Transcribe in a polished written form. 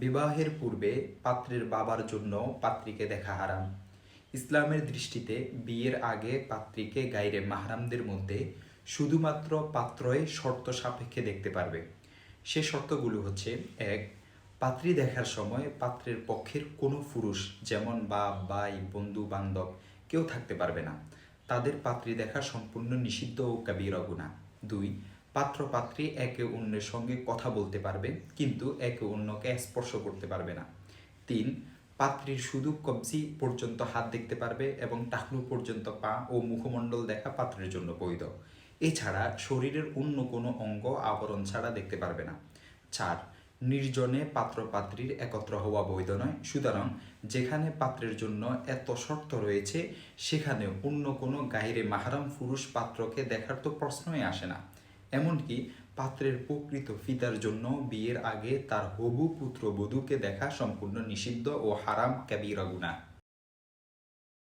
বিবাহের পূর্বে পাত্রের বাবার জন্য পাত্রীকে দেখা হারাম। ইসলামের দৃষ্টিতে বিয়ের আগে পাত্রীকে গায়রে মাহরামদের মধ্যে শুধুমাত্র পাত্রই শর্ত সাপেক্ষে দেখতে পারবে। সে শর্তগুলো হচ্ছে: ১. পাত্রী দেখার সময় পাত্রের পক্ষের কোনো পুরুষ, যেমন বাপ, ভাই, বন্ধু বান্ধব কেউ থাকতে পারবে না। তাদের পাত্রী দেখা সম্পূর্ণ নিষিদ্ধ ও কাবীরা গুনাহ। ২. পাত্র পাত্রী একে অন্যের সঙ্গে কথা বলতে পারবে, কিন্তু একে অন্যকে স্পর্শ করতে পারবে না। ৩. পাত্রীর শুধু কবজি পর্যন্ত হাত দেখতে পারবে এবং টাকনু পর্যন্ত পা ও মুখমণ্ডল দেখা পাত্রের জন্য বৈধ। এছাড়া শরীরের অন্য কোনো অঙ্গ আবরণ ছাড়া দেখতে পারবে না। ৪. নির্জনে পাত্র পাত্রীর একত্র হওয়া বৈধ নয়। সুতরাং যেখানে পাত্রের জন্য এত শর্ত রয়েছে, সেখানে অন্য কোনো গায়রে মাহরাম পুরুষ পাত্রকে দেখার তো প্রশ্নই আসে না। এমনকি পাত্রের প্রকৃত পিতার জন্য বিয়ের আগে তার হবু পুত্রবধূকে দেখা সম্পূর্ণ নিষিদ্ধ ও হারাম কাবীরা গুনাহ।